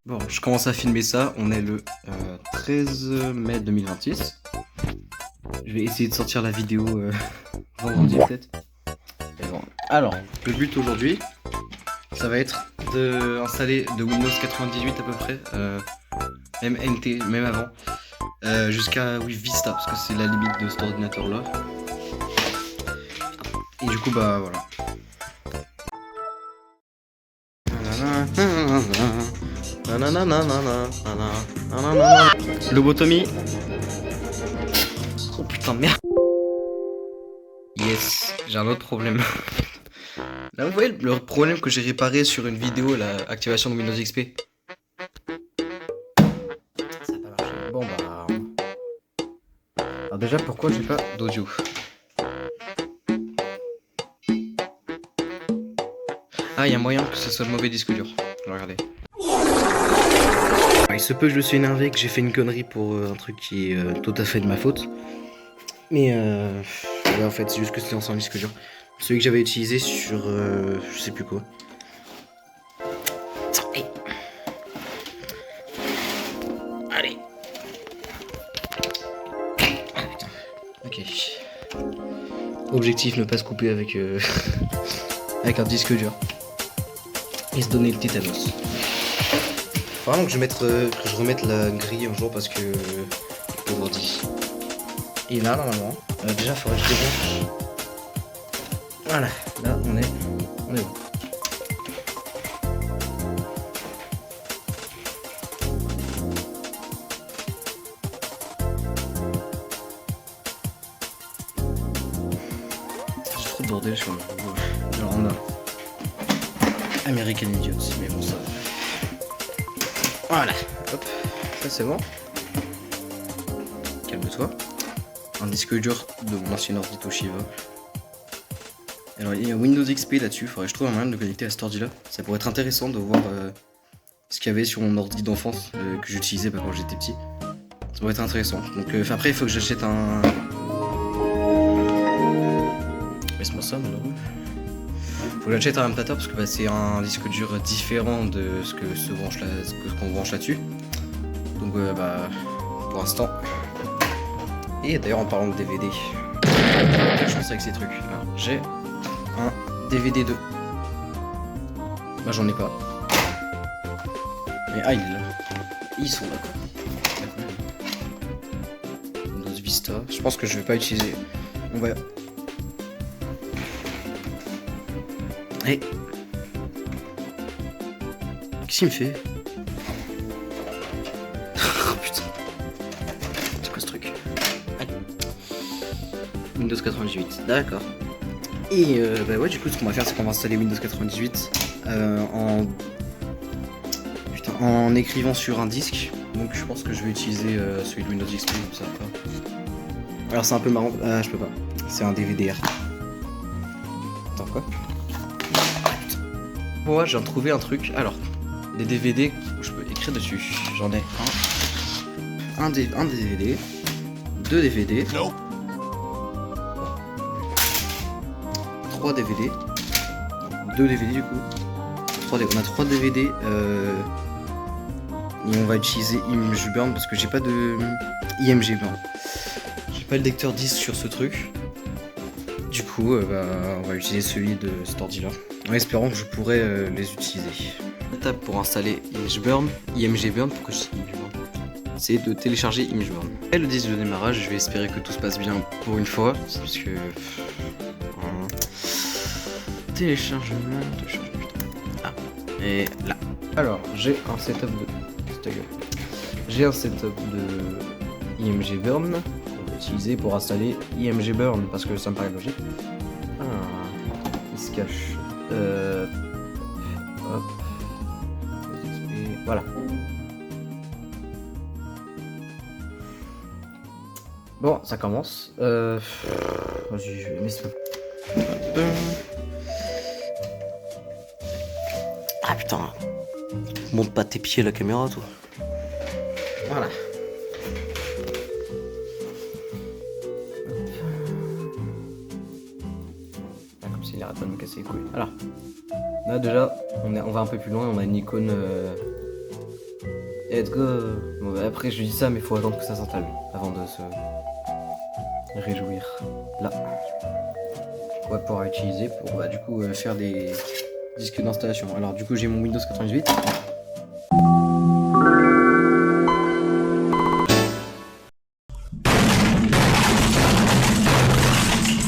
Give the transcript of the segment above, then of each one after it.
Bon, je commence à filmer ça, on est le 13 mai 2026. Je vais essayer de sortir la vidéo vendredi peut-être. Mais bon. Alors, le but aujourd'hui, ça va être d'installer de Windows 98 à peu près, même NT, même avant, jusqu'à Vista, parce que c'est la limite de cet ordinateur là. Et du coup, bah voilà. Lobotomie. Oh putain de merde. Yes, j'ai un autre problème. Là vous voyez le problème que j'ai réparé sur une vidéo, la activation de Windows XP. Ça a pas marché. Bon bah... Alors déjà pourquoi j'ai pas d'audio? Ah, il y a moyen que ce soit le mauvais disque dur. Je vais regarder. Il se peut que je me suis énervé, que j'ai fait une connerie pour un truc qui est tout à fait de ma faute. Mais ouais, en fait, c'est juste que c'était ancien disque dur. Celui que j'avais utilisé sur je sais plus quoi. Hey. Allez. Ah putain. Ok. Objectif, ne pas se couper avec, avec un disque dur. Et se donner le tétanos. Faut vraiment que je remette la grille un jour parce que aujourd'hui. Et là normalement, déjà faudrait que je débranche. Voilà, là on est bon. J'ai trop de bordel sur le genre on a American Idiots, mais bon ça. Voilà, hop, ça c'est bon. Calme-toi. Un disque dur de mon ancien ordi Toshiba. Alors il y a Windows XP là-dessus, faudrait que je trouve un moyen de le connecter à cet ordi là. Ça pourrait être intéressant de voir ce qu'il y avait sur mon ordi d'enfance que j'utilisais quand j'étais petit. Ça pourrait être intéressant. Donc après il faut que j'achète un... Laisse-moi ça malheureux. Faut que j'achète un adaptateur parce que bah, c'est un disque dur différent de ce qu'on branche là-dessus. Donc bah pour l'instant. Et d'ailleurs en parlant de DVD, quelle chance avec ces trucs. Alors, j'ai un DVD 2. Bah j'en ai pas. Mais ils sont là quoi. Windows Vista. Je pense que je vais pas utiliser. On va. Hey. Qu'est-ce qu'il me fait? Oh putain. C'est quoi ce truc? Windows 98, d'accord. Et bah ouais, du coup, ce qu'on va faire, c'est qu'on va installer Windows 98 en écrivant sur un disque. Donc, je pense que je vais utiliser celui de Windows XP, comme ça. Alors, c'est un peu marrant. Ah, je peux pas. C'est un DVDR. Attends, quoi? Moi, j'ai trouvé un truc. Alors, des DVD où je peux écrire dessus. J'en ai un DVD, deux DVD. Non. 3 DVD, 2 DVD du coup, 3 DVD. On a 3 DVD et on va utiliser Image Burn parce que j'ai pas de IMG Burn. J'ai pas le lecteur disque sur ce truc. Du coup, bah, on va utiliser celui de cet ordi là, en espérant que je pourrai les utiliser. L'étape pour installer IMG Burn, pourquoi je dis Image Burn, c'est de télécharger Image Burn. Et le disque de démarrage, je vais espérer que tout se passe bien pour une fois, parce que téléchargement. Ah, et là. Alors, j'ai un setup de. J'ai un setup de IMG Burn qu'on va utiliser pour installer IMG Burn parce que ça me paraît logique. Ah, il se cache. Hop. Voilà. Bon, ça commence. Vas-y, je vais mettre ça. Ah putain, monte pas tes pieds à la caméra toi. Voilà. Ah, comme s'il arrête pas de me casser les couilles. Alors, là déjà, on va un peu plus loin, on a une icône Let's go. Bon, bah, après, je dis ça, mais faut attendre que ça s'installe avant de se réjouir. Là. On va pouvoir utiliser pour bah, du coup faire des disques d'installation. Alors du coup j'ai mon Windows 98.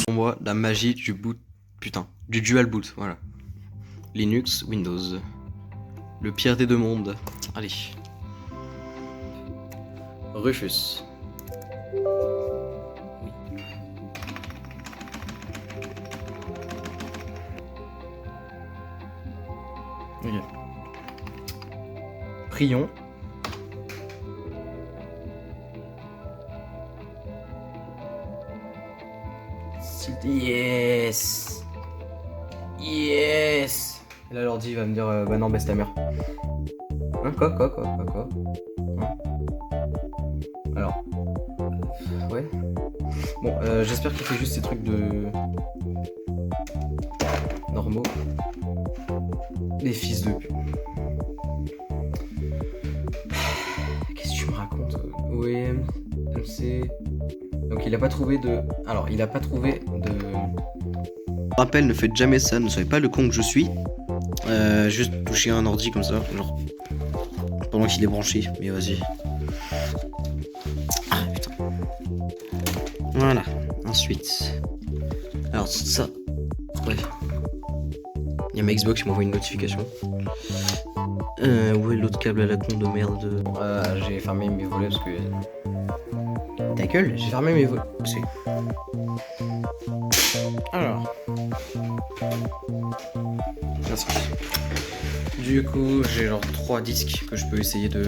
Pour moi la magie du boot, putain, du dual boot, voilà. Linux, Windows. Le pire des deux mondes. Allez. Rufus. Ok. Prions. Yes. Yes. Et là l'ordi va me dire bah non baisse ta mère. Hein, quoi hein. Alors. Ouais. Bon, j'espère qu'il fait juste ces trucs de normaux. Les fils de pute. Qu'est-ce que tu me racontes? OEM, MC. Donc il a pas trouvé de. Alors il a pas trouvé de. Rappel, ne faites jamais ça, ne soyez pas le con que je suis. Juste toucher un ordi comme ça, genre. Pendant qu'il est branché, mais vas-y. Ah putain. Voilà, ensuite. Alors ça. Ouais. Il y a ma Xbox qui m'envoie une notification. Où est l'autre câble à la con de merde? J'ai fermé mes volets parce que. Ta gueule, j'ai fermé mes volets. Alors. Merci. Du coup, j'ai genre 3 disques que je peux essayer de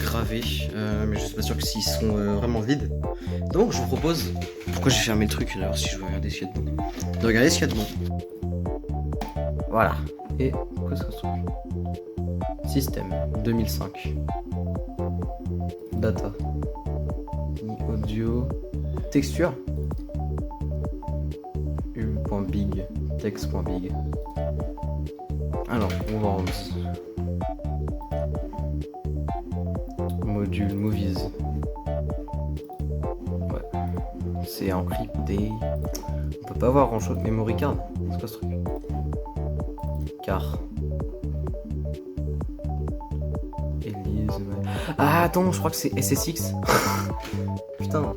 graver. Mais je suis pas sûr que s'ils sont vraiment vides. Donc je vous propose. Pourquoi j'ai fermé le truc là? Alors si je veux regarder ce qu'il y a dedans. De regarder ce qu'il y a dedans. Voilà. Et quoi ça se trouve? Système 2005. Data. Audio. Texture. U.big. Text.big. Alors, Worms. Module Movies. Ouais. C'est encrypté. On peut pas avoir grand chose. Memory card. C'est quoi ce truc? Car. Elise. Ouais. Ah, attends, je crois que c'est SSX. Putain.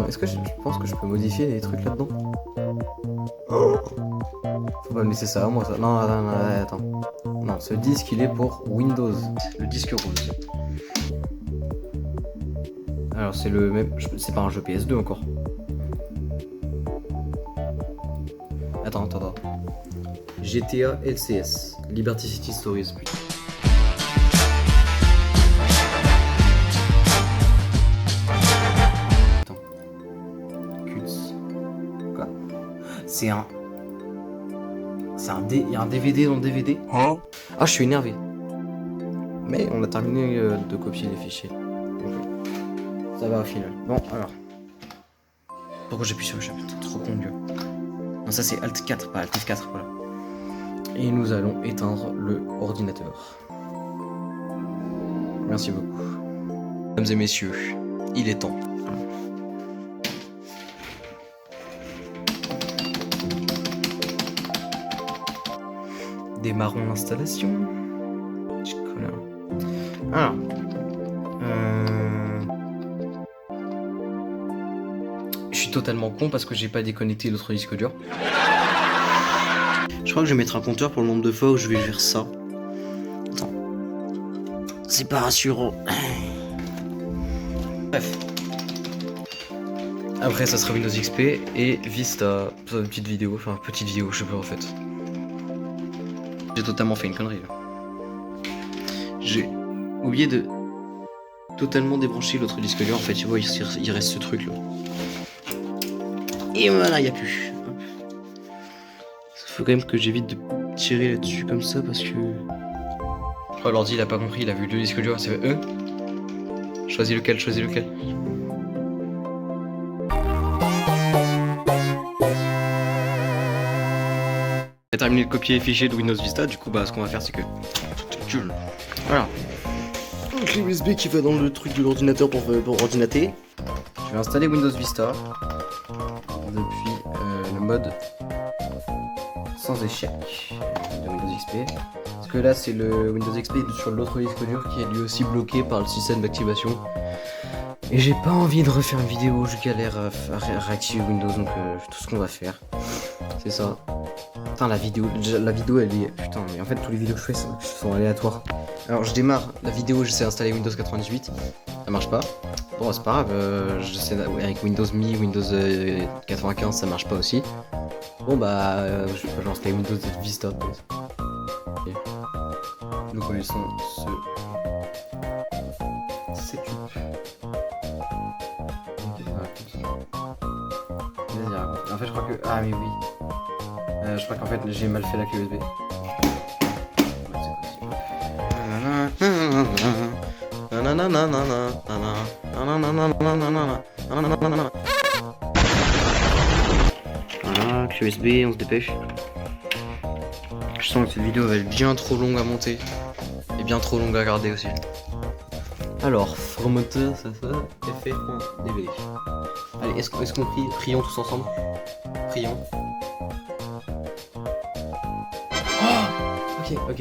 Est-ce que je pense que je peux modifier les trucs là-dedans? Oh. Faut pas me laisser ça à moi, ça. Non, attends. Non, ce disque, il est pour Windows. Le disque rose. Alors, c'est le même. C'est pas un jeu PS2 encore. Attends. GTA LCS. Liberty City Stories. Attends. Cuts. Quoi? C'est un. Il y a un DVD dans le DVD. Hein? Ah, je suis énervé. Mais on a terminé de copier les fichiers. Donc, ça va au final. Bon, alors. Pourquoi j'appuie sur le chapitre? Trop con, Dieu. Non, ça c'est Alt 4, pas Alt F4, voilà. Et nous allons éteindre le ordinateur. Merci beaucoup. Mesdames et messieurs, il est temps. Démarrons l'installation. Alors. Je suis totalement con parce que j'ai pas déconnecté l'autre disque dur. Je crois que je vais mettre un compteur pour le nombre de fois où je vais faire ça. Attends. C'est pas rassurant. Bref. Après ça sera Windows XP et Vista. Ça, une petite vidéo, enfin petite vidéo, je sais pas en fait. J'ai totalement fait une connerie là. J'ai oublié de totalement débrancher l'autre disque dur. En fait, tu vois, il reste ce truc là. Et voilà, il n'y a plus. Il faut quand même que j'évite de tirer là-dessus comme ça parce que. Oh, l'ordi il a pas compris, il a vu 2 disques durs, c'est eux. Choisis lequel. J'ai terminé de copier les fichiers de Windows Vista, du coup bah ce qu'on va faire c'est que... Voilà. Une clé USB qui va dans le truc de l'ordinateur pour ordinater. Je vais installer Windows Vista depuis le mode sans échec de Windows XP. Parce que là c'est le Windows XP sur l'autre disque dur qui est lui aussi bloqué par le système d'activation. Et j'ai pas envie de refaire une vidéo où je galère à réactiver Windows, donc tout ce qu'on va faire, c'est ça. Putain la vidéo elle est... Putain mais en fait tous les vidéos que je fais sont aléatoires. Alors je démarre la vidéo, j'essaie d'installer Windows 98, ça marche pas. Bon c'est pas grave, j'essaie avec Windows Me, Windows 95 ça marche pas aussi. Bon bah je vais installer Windows Vista peut-être. Okay. Nous connaissons ce setup. En fait je crois que... Ah mais oui. Je crois qu'en fait j'ai mal fait la clé USB. Voilà, clé USB, on se dépêche. Je sens que cette vidéo va être bien trop longue à monter. Et bien trop longue à garder aussi. Alors, formateur, ça fait fr.db. Allez, est-ce qu'on prie, prions tous ensemble? Prions. Oh ok.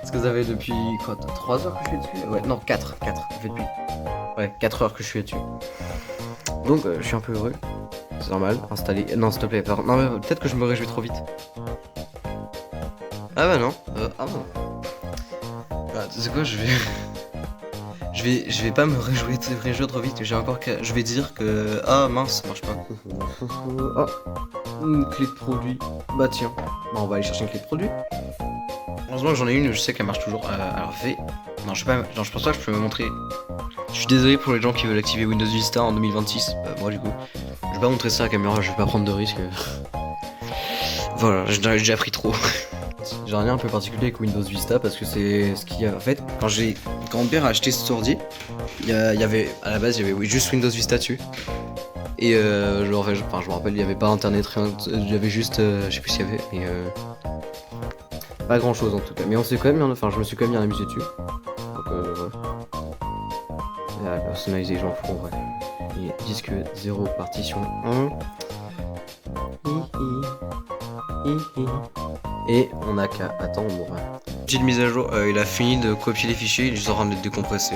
Est-ce que ça fait depuis quoi, 3 heures que je suis dessus? Ouais, non, 4. Ça fait depuis... Ouais, 4 heures que je suis dessus. Donc, je suis un peu heureux. C'est normal, installer... Non, s'il te plaît, pardon. Non, mais peut-être que je me réjouis trop vite. Ah bah non. Ah bon. Bah, tu sais quoi, je vais pas me réjouir trop vite. J'ai encore qu'à... Je vais dire que... Ah mince, ça marche pas. Oh, une clé de produit. Bah tiens. Bah on va aller chercher une clé de produit. Heureusement que j'en ai une, je sais qu'elle marche toujours. Alors V. Non, je pense pas que je peux me montrer. Je suis désolé pour les gens qui veulent activer Windows Vista en 2026. Moi du coup, je vais pas montrer ça à la caméra, je vais pas prendre de risques. Voilà, j'ai déjà pris trop. J'ai un lien un peu particulier avec Windows Vista parce que c'est ce qui a... En fait, quand mon père a acheté cet ordi, il y avait... À la base, il y avait juste Windows Vista dessus. Et je me rappelle, il y avait pas internet, rien, il y avait juste... je sais plus s'il y avait, mais... Pas grand chose en tout cas. Mais on s'est quand même bien... Enfin, je me suis quand même bien amusé dessus. Donc voilà. Et personnaliser, j'en fous en vrai. Et disque 0, partition 1. Et on a qu'à attendre. Petite mise à jour, il a fini de copier les fichiers, il est en train de les décompresser.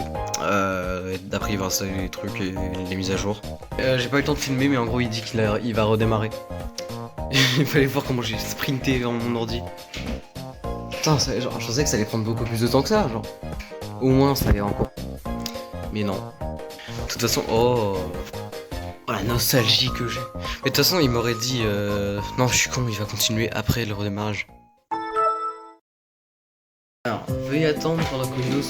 D'après il va installer les trucs et les mises à jour. J'ai pas eu le temps de filmer mais en gros il dit qu'il va redémarrer. Il fallait voir comment j'ai sprinté vers mon ordi. Putain, genre, je pensais que ça allait prendre beaucoup plus de temps que ça, genre. Au moins ça allait encore. Mais non. De toute façon, oh la nostalgie que j'ai. Mais de toute façon il m'aurait dit non je suis con, il va continuer après le redémarrage. Alors, veuillez attendre pendant que Windows...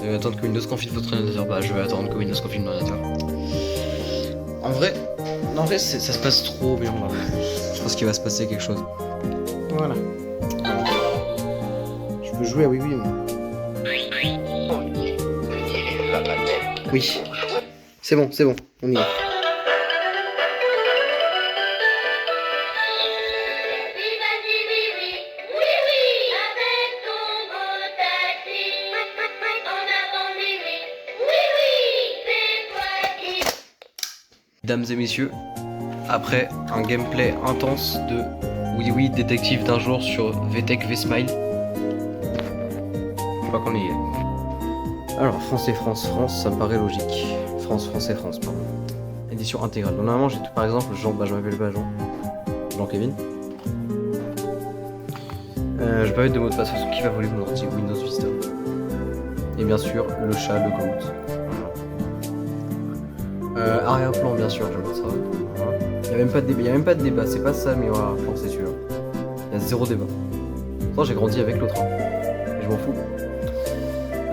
Veuillez attendre que Windows confine votre ordinateur. Bah, je vais attendre que Windows confine mon ordinateur. En vrai, ça se passe trop bien là. Je pense qu'il va se passer quelque chose. Voilà. Je peux jouer à oui. Oui. C'est bon, on y est. Mesdames et messieurs, après un gameplay intense de Oui détective d'un jour sur VTech V-Smile, je crois qu'on y est. Alors France et France, ça me paraît logique. France, pardon. Édition intégrale. Donc, normalement j'ai tout, par exemple Jean, je m'appelle pas Jean-Kevin. Je vais pas mettre de mot de passe parce que qui va voler mon ordi Windows Vista. Et bien sûr le chat, le Groot. Arrière-plan bien sûr, je vais mettre ça. Voilà. Il y a même pas de débat, c'est pas ça, mais voilà, je pense c'est sûr. Il y a zéro débat. Pourtant j'ai grandi avec l'autre, mais je m'en fous.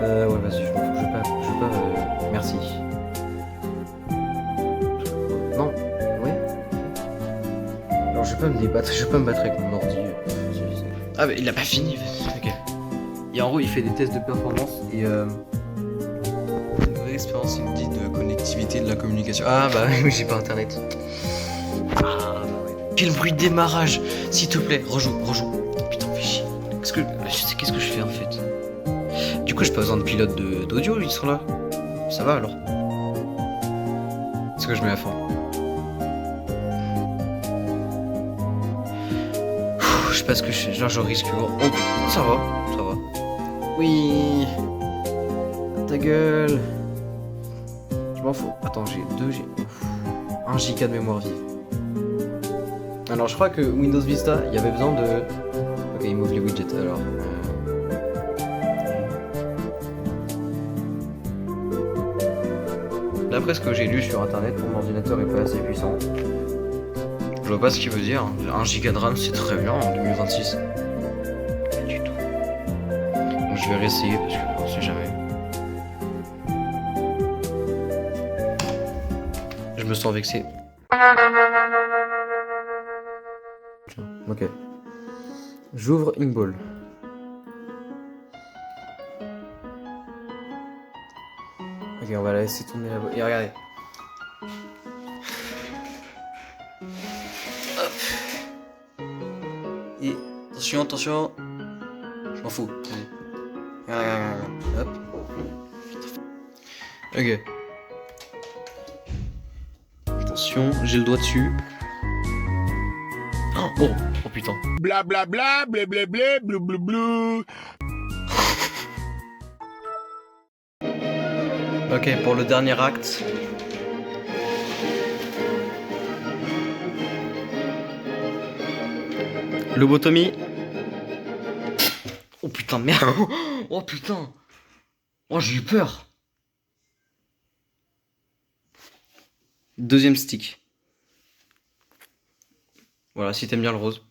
Ouais vas-y, je m'en fous, je vais pas merci. Non, ouais. Alors je vais pas me débattre, je vais pas me battre avec mon ordi. Ah mais il a pas fini, ok. Et en gros il fait des tests de performance et expérience, il me dit de connectivité, de la communication. Ah bah oui, j'ai pas internet. Ah, bah ouais. Quel bruit de démarrage. S'il te plaît, rejoue. Putain, fais chier. Qu'est-ce que je fais en fait? Du coup, j'ai pas besoin de pilote d'audio, ils sont là. Ça va alors. Est-ce que je mets à fond? Je sais pas ce que je fais. Genre, je risque gros. Oh, ça va. Oui. Ta gueule. Je m'en fous. Attends, j'ai 1 giga de mémoire vive. Alors, je crois que Windows Vista, il y avait besoin de... Ok, il m'ouvre les widgets alors. D'après ce que j'ai lu sur internet, mon ordinateur est pas assez puissant. Je vois pas ce qu'il veut dire. 1 giga de RAM, c'est très bien en 2026. Pas du tout. Donc, je vais réessayer parce qu'on sait jamais. Je me sens vexé. Ok. J'ouvre Ingball. Ok, on va la laisser tourner là-bas. Et regardez. Hop. Et attention. Je m'en fous. Regarde. Hop. Ok. Attention, j'ai le doigt dessus. Oh putain. Blablabla, blé, blou. Ok, pour le dernier acte. Lobotomie. Oh putain, merde. Oh putain. Oh, j'ai eu peur. Deuxième stick. Voilà, si t'aimes bien le rose.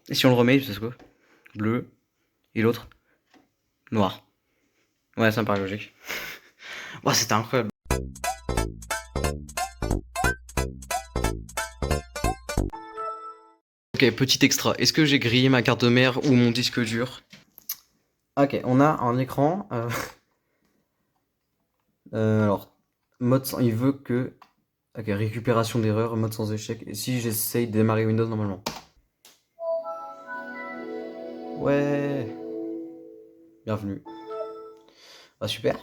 Et si on le remet, c'est quoi? Bleu. Et l'autre? Noir. Ouais, ça me paraît logique. Oh, c'était incroyable. Ok, petit extra. Est-ce que j'ai grillé ma carte mère ou mon disque dur? Ok, on a un écran. Alors, mode sans... Il veut que... Ok, récupération d'erreur, mode sans échec. Et si j'essaye de démarrer Windows normalement? Ouais. Bienvenue. Ah, super.